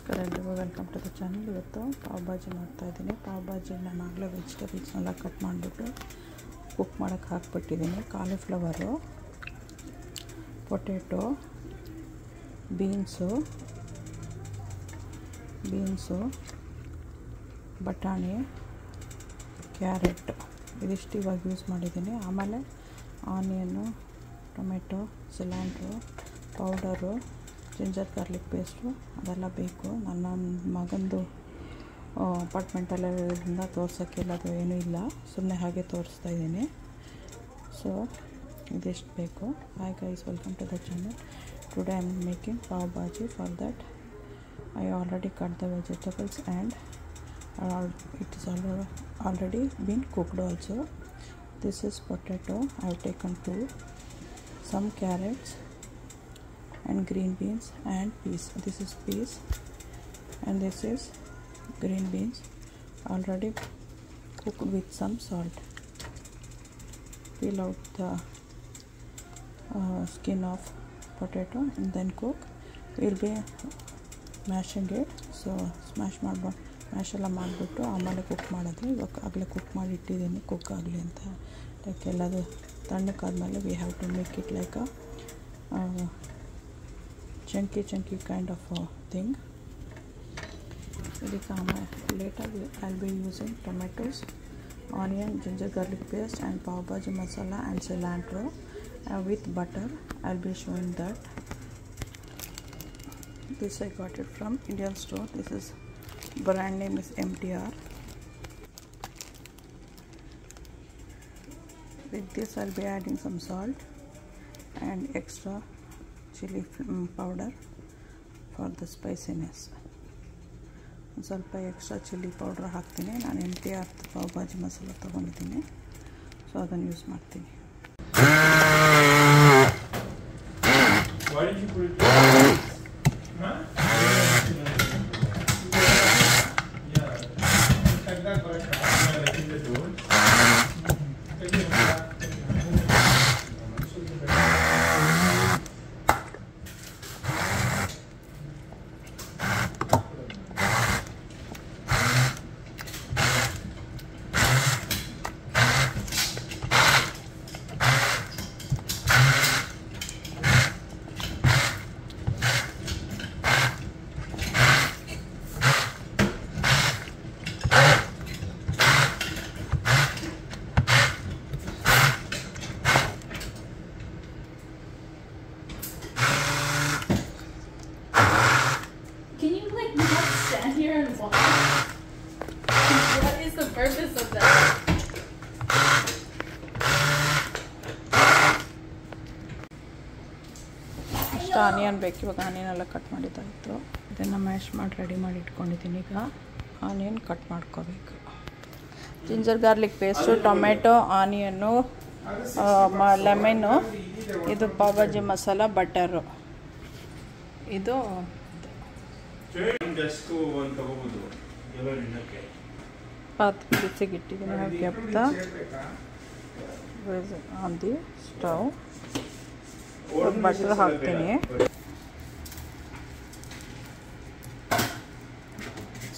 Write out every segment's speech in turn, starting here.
ನಮಸ್ಕಾರ ಎಲ್ರಿಗೂ, welcome to the channel. ಇವತ್ತು ಪಾವ್ ಭಾಜಿ ಮಾಡ್ತಾಯಿದ್ದೀನಿ. ಪಾವ್ ಭಾಜಿ ನಾನು ಆಗಲೇ ವೆಜಿಟೇಬಲ್ಸ್ನೆಲ್ಲ ಕಟ್ ಮಾಡಿಬಿಟ್ಟು ಕುಕ್ ಮಾಡೋಕ್ಕೆ ಹಾಕ್ಬಿಟ್ಟಿದ್ದೀನಿ. ಕಾಲಿಫ್ಲವರು, ಪೊಟೆಟೊ, ಬೀನ್ಸು, ಬಟಾಣಿ, ಕ್ಯಾರೆಟ್ ಇದಿಷ್ಟು ಇವಾಗ ಯೂಸ್ ಮಾಡಿದ್ದೀನಿ. ಆಮೇಲೆ onion, tomato, cilantro powder, ginger garlic paste ಅದೆಲ್ಲ ಬೇಕು. ನನ್ನ ಮಗಂದು ಅಪಾರ್ಟ್ಮೆಂಟಲ್ಲಿರೋದ್ರಿಂದ ತೋರ್ಸೋಕ್ಕೆಲ್ಲ ಅದು ಏನೂ ಇಲ್ಲ, ಸುಮ್ಮನೆ ಹಾಗೆ ತೋರಿಸ್ತಾ ಇದ್ದೀನಿ. ಸೊ ಇದಿಷ್ಟು ಬೇಕು. Hi guys, welcome to the channel. Today I am making pav bhaji. For that I already cut the vegetables and it is already been cooked also. This is potato, I have taken 2, some carrots and green beans and peas. This is peas and this is green beans, already cooked with some salt. Peel out the skin of potato and then cook. We'll be mashing it. So mash ಎಲ್ಲ ಮಾಡಿಬಿಟ್ಟು ಆಮೇಲೆ cook ಮಾಡೋದು. ಇವಾಗ ಆಗಲೇ cook ಮಾಡಿ ಇಟ್ಟಿದ್ದೀನಿ, cook ಆಗಲಿ ಅಂತ. ಲೈಕ್ ಎಲ್ಲದು ತಣ್ಣಕ್ಕಾದ್ಮೇಲೆ we have to make it like a chunky kind of thing. ಇದಕ್ಕೆ ಆಮೇಲೆ ಲೇಟಾಗಿ I will be using tomatoes, onion, ginger garlic paste and pav bhaji masala and cilantro with butter. I'll be showing that. This I got it from Indian store. This is brand name is MTR. With this I'll be adding some salt and extra chili powder for the spiciness. ಸ್ವಲ್ಪ extra chilli powder ಹಾಕ್ತೀನಿ. ನಾನು MTR pav bhaji masala ತೊಗೊಂಡಿದ್ದೀನಿ, so ಅದನ್ನು use ಮಾಡ್ತೀನಿ. Why did you put it there? Huh? Yeah. Like that, but like in the door. What is the purpose of that? ಇಷ್ಟು onion ಬೇಕು. ಇವಾಗ onion ಎಲ್ಲ ಕಟ್ ಮಾಡಿದ್ದಾಯಿತು. ಇದನ್ನು ಮ್ಯಾಶ್ ಮಾಡಿ ರೆಡಿ ಮಾಡಿ ಇಟ್ಕೊಂಡಿದ್ದೀನಿ. ಈಗ ಆನಿಯನ್ ಕಟ್ ಮಾಡ್ಕೋಬೇಕು. Ginger garlic paste, tomato, onion, lemon, ಇದು ಪಾವ್ ಭಾಜಿ ಮಸಾಲ, ಬಟರು, ಇದು ಪಾತ್ರೆ ಬಿಸಿಗೆ ಇಟ್ಟಿದ್ದೀನಿ. ಹಾಗೆ ಹಪ್ತ ಆನ್ ದಿ ಸ್ಟವ್. ಬಟರ್ ಹಾಕ್ತೀನಿ,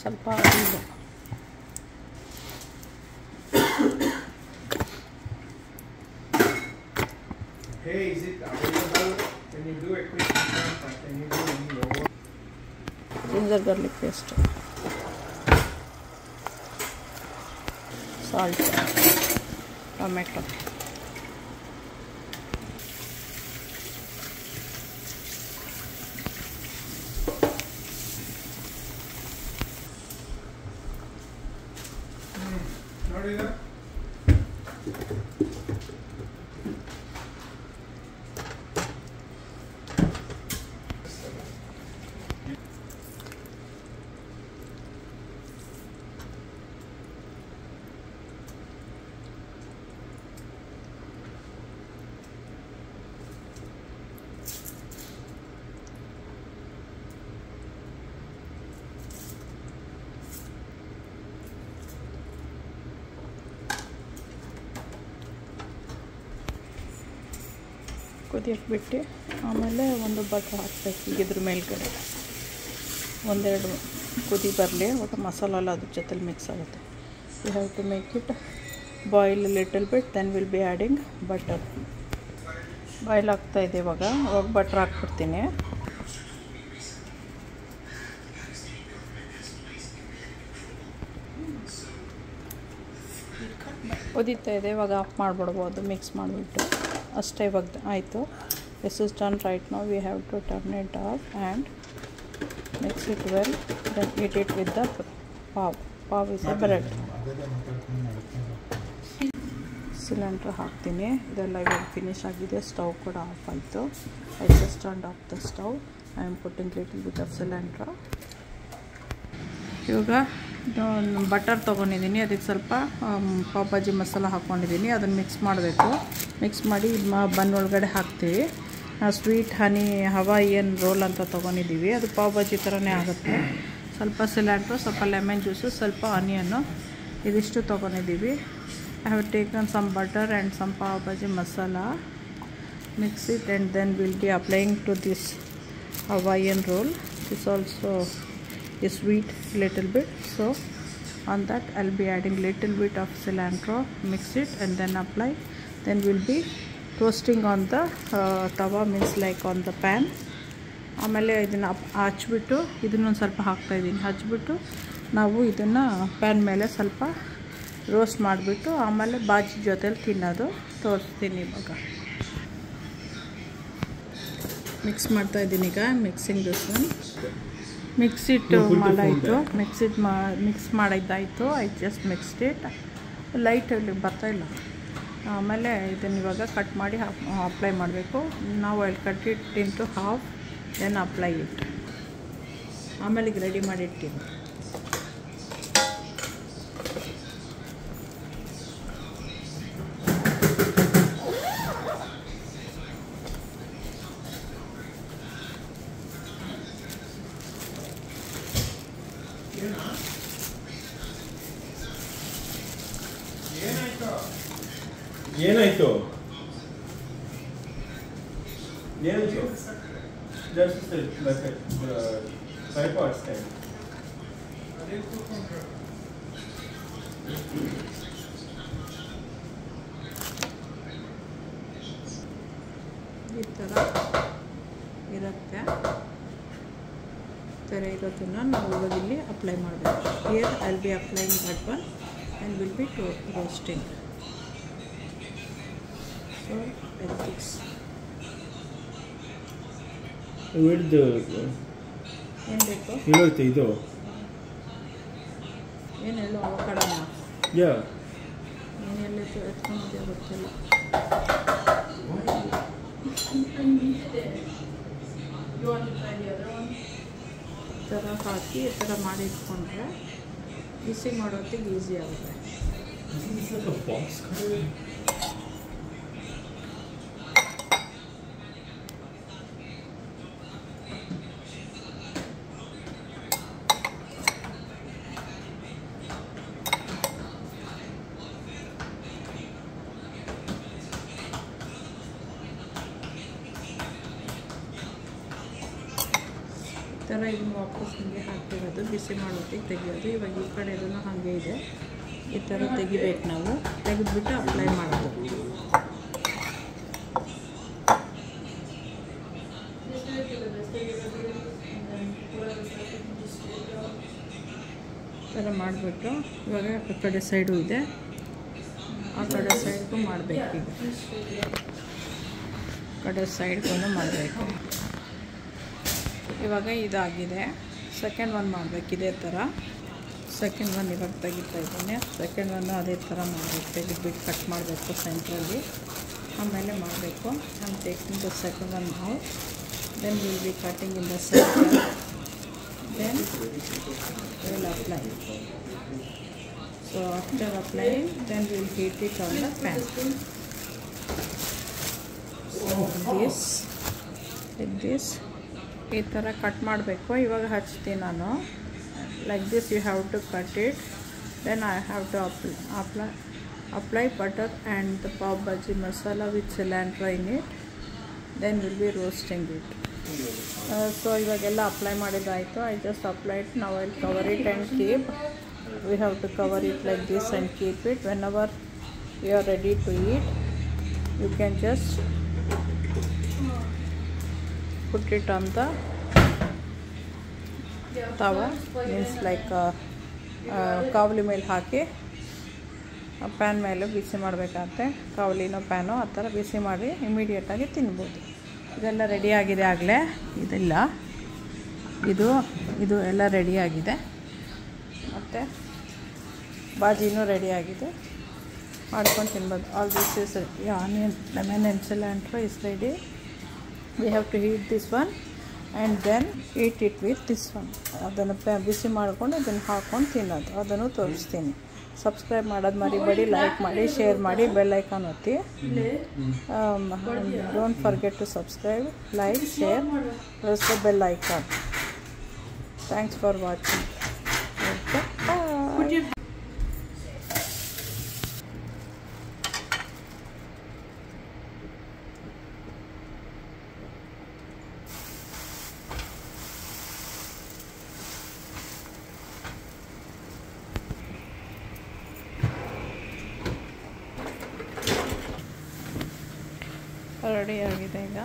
ಸ್ವಲ್ಪ oil, ginger garlic paste, salt, tomato, ಕುದಿಯಕ್ಕೆ ಬಿಟ್ಟು ಆಮೇಲೆ ಒಂದು ಬಟರ್ ಹಾಕಬೇಕು. ಇದ್ರ ಮೇಲ್ಗಡೆ ಒಂದೆರಡು ಕುದಿ ಬರಲಿ, ಒಟ್ಟು ಮಸಾಲ ಎಲ್ಲ ಅದ್ರ ಜೊತೆಲಿ ಮಿಕ್ಸ್ ಆಗುತ್ತೆ. You have to make it boil little bit, then will be adding butter. Boil ಆಗ್ತಾಯಿದೆ ಇವಾಗ ಬಟ್ರ್ ಹಾಕ್ಬಿಡ್ತೀನಿ. ಕುದೀತಾ ಇದೆ, ಇವಾಗ ಆಫ್ ಮಾಡಿಬಿಡ್ಬೋದು, ಮಿಕ್ಸ್ ಮಾಡಿಬಿಟ್ಟು ಅಷ್ಟೇ. ಇವಾಗ ಆಯಿತು. This is done right now. We have to turn it off and mix it well, then eat it with the pav is a bread. Cilantro ಹಾಕ್ತೀನಿ. ಇದೆಲ್ಲ ಇವಾಗ ಫಿನಿಶ್ ಆಗಿದೆ. ಸ್ಟವ್ ಕೂಡ ಆಫ್ ಆಯಿತು. I just turned off the stove. I am putting little bit of cilantro. ಇವಾಗ butter ತೊಗೊಂಡಿದ್ದೀನಿ, ಅದಕ್ಕೆ ಸ್ವಲ್ಪ ಪಾವ್ ಭಾಜಿ ಮಸಾಲ ಹಾಕ್ಕೊಂಡಿದ್ದೀನಿ. ಅದನ್ನು ಮಿಕ್ಸ್ ಮಾಡಬೇಕು. ಮಿಕ್ಸ್ ಮಾಡಿ ಬನ್ ಒಳಗಡೆ ಹಾಕ್ತೀವಿ. ಸ್ವೀಟ್ ಹನಿ ಹವಾಯಿಯನ್ ರೋಲ್ ಅಂತ ತೊಗೊಂಡಿದ್ದೀವಿ. ಅದು ಪಾವ್ ಭಾಜಿ ಥರನೇ ಆಗುತ್ತೆ. ಸ್ವಲ್ಪ ಸಿಲಿಂಡ್ರು, ಸ್ವಲ್ಪ ಲೆಮನ್ ಜ್ಯೂಸು, ಸ್ವಲ್ಪ ಆನಿಯನ್ನು, ಇದಿಷ್ಟು ತೊಗೊಂಡಿದ್ದೀವಿ. I have taken some butter and some pav bhaji masala. Mix it and then we'll be applying to this Hawaiian roll. This also is sweet little bit, so on that I'll be adding little bit of cilantro. Mix it and then apply. Then we'll be toasting on the tawa, means like on the pan. ಆಮೇಲೆ ಇದನ್ನು ಹಚ್ಬಿಟ್ಟು ಇದನ್ನೊಂದು ಸ್ವಲ್ಪ ಹಾಕ್ತಾಯಿದ್ದೀನಿ. ಹಚ್ಬಿಟ್ಟು ನಾವು ಇದನ್ನು PAN ಮೇಲೆ ಸ್ವಲ್ಪ roast ಮಾಡಿಬಿಟ್ಟು ಆಮೇಲೆ ಬಾಜಿ ಜೊತೆಲಿ ತಿನ್ನೋದು ತೋರಿಸ್ತೀನಿ. ಇವಾಗ ಮಿಕ್ಸ್ ಮಾಡ್ತಾಯಿದ್ದೀನಿ. ಈಗ ಮಿಕ್ಸಿಂಗ್ ದಿಸ್ ಒನ್. ಮಿಕ್ಸಿಟ್ ಮಾಡಾಯಿತು. ಮಿಕ್ಸ್ ಮಾಡಿದ್ದಾಯಿತು. I just mixed it. ಲೈಟಲ್ಲಿ ಬರ್ತಾಯಿಲ್ಲ. ಆಮೇಲೆ ಇದನ್ನು ಇವಾಗ ಕಟ್ ಮಾಡಿ ಅಪ್ಲೈ ಮಾಡಬೇಕು. ನಾವು ಅಲ್ಲಿ cut it into half, then apply it. ಆಮೇಲೆ ಈಗ ರೆಡಿ ಮಾಡಿ ಇಡ್ತೀನಿ. ಏನಾಯ್ತು? Just like a tripod stand. ಈ ಥರ ಇರುತ್ತೆ. ಥರ ಇರೋದನ್ನು ನಾವು ಇವಾಗ ಇಲ್ಲಿ ಅಪ್ಲೈ ಮಾಡಬೇಕು. Here I will B applying that one and will be roasting. So like this. ಹಿಡಿದು ಏನು ಬೇಕು? ಹೇಳುತ್ತೆ ಇದು ಏನು ಹೇಳು? ಅವಕಾಡೋಣ. ಯಾ ಏನು ಎಲ್ಲಿತ್ತು ಎತ್ಕೊಂಡಿದ್ದೆ ಗೊತ್ತಿಲ್ಲ. ಈ ಥರ ಹಾಕಿ ಈ ಥರ ಮಾಡಿ ಇಟ್ಕೊಂಡ್ರೆ ಬಿಸಿ ಮಾಡೋತ್ತಿಗೆ ಈಸಿ ಆಗುತ್ತೆ. ಈ ಥರ ಇದನ್ನು ವಾಪಸ್ ಹೀಗೆ ಹಾಕಿರೋದು, ಬಿಸಿ ಮಾಡೋತ್ತಿಗೆ ತೆಗಿಯೋದು. ಇವಾಗ ಈ ಕಡೆ ಇದನ್ನು ಹಾಗೆ ಇದೆ. ಈ ಥರ ತೆಗಿಬೇಕು ನಾವು. ತೆಗೆದುಬಿಟ್ಟು ಅಪ್ಲೈ ಮಾಡೋದು. ಈ ಥರ ಮಾಡಿಬಿಟ್ಟು ಇವಾಗ ಆ ಕಡೆ ಸೈಡು ಇದೆ, ಆ ಕಡೆ ಸೈಡ್ಗೂ ಮಾಡಬೇಕು. ಈಗ ಕಡೆ ಸೈಡ್ಗೂ ಮಾಡಬೇಕು. ಇವಾಗ ಇದಾಗಿದೆ. ಸೆಕೆಂಡ್ ಒನ್ ಮಾಡಬೇಕು ಇದೇ ಥರ. ಸೆಕೆಂಡ್ ಒನ್ ಇವಾಗ ತೆಗಿತಾ ಇದ್ದೀನಿ. ಸೆಕೆಂಡ್ ಒನ್ನು ಅದೇ ಥರ ಮಾಡಬೇಕು. ತೆಗೆದುಬಿಟ್ಟು ಕಟ್ ಮಾಡಬೇಕು ಸೆಂಟ್ರಲ್ಲಿ, ಆಮೇಲೆ ಮಾಡಬೇಕು. ನಾನು taking the second one out, then will be cutting in the centre, then will apply. So after applying then will heat it on the pan. This like this ಈ ಥರ ಕಟ್ ಮಾಡಬೇಕು. ಇವಾಗ ಹಚ್ತೀನಿ ನಾನು. Like this you have to cut it. Then I have to apply butter and the pav bhaji masala with cilantro in it. Then we'll be roasting it. So ಇವಾಗೆಲ್ಲ apply ಮಾಡಿದ್ದಾಯಿತು. I just applied. ನಾವು I cover it and keep. We have to cover it like this and keep it. Whenever you are ready to eat, you can just put it on the tawa, means like ಕಾವಲಿ ಮೇಲೆ ಹಾಕಿ PAN ಮೇಲೆ ಬಿಸಿ ಮಾಡಬೇಕಾಗುತ್ತೆ. ಕಾವಲಿನೋ ಪ್ಯಾನೋ ಆ ಥರ ಬಿಸಿ ಮಾಡಿ ಇಮಿಡಿಯೇಟಾಗಿ ತಿನ್ಬೋದು. ಇದೆಲ್ಲ ರೆಡಿಯಾಗಿದೆ ಆಗಲೇ. ಇದೆಲ್ಲ ಇದು ಎಲ್ಲ ರೆಡಿಯಾಗಿದೆ. ಮತ್ತು ಬಾಜಿನೂ ರೆಡಿಯಾಗಿದೆ, ಮಾಡ್ಕೊಂಡು ತಿನ್ಬೋದು. All this is onion lemon and cilantro is ready. We have to heat this one and then eat it with this one. ಅದನ್ನು ಬಿಸಿ ಮಾಡಿಕೊಂಡು ಅದನ್ನು ಹಾಕ್ಕೊಂಡು ತಿನ್ನೋದು, ಅದನ್ನು ತೋರಿಸ್ತೀನಿ. ಸಬ್ಸ್ಕ್ರೈಬ್ ಮಾಡೋದು ಮರಿಬೇಡಿ, ಲೈಕ್ ಮಾಡಿ, ಶೇರ್ ಮಾಡಿ, ಬೆಲ್ ಐಕಾನ್ ಒತ್ತಿ. Don't forget to subscribe, like, share, press the bell icon. Thanks for watching. Okay, bye. ರೆಡಿಯಾಗಿದೆ. ಈಗ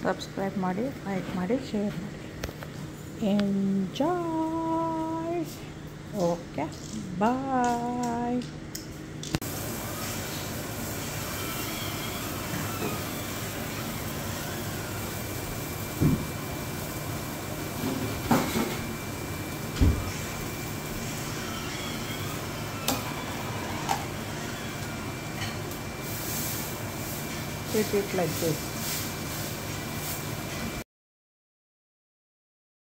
ಸಬ್ಸ್ಕ್ರೈಬ್ ಮಾಡಿ, ಲೈಕ್ ಮಾಡಿ, ಶೇರ್ ಮಾಡಿ. Enjoy. Okay, bye. Eat it like this.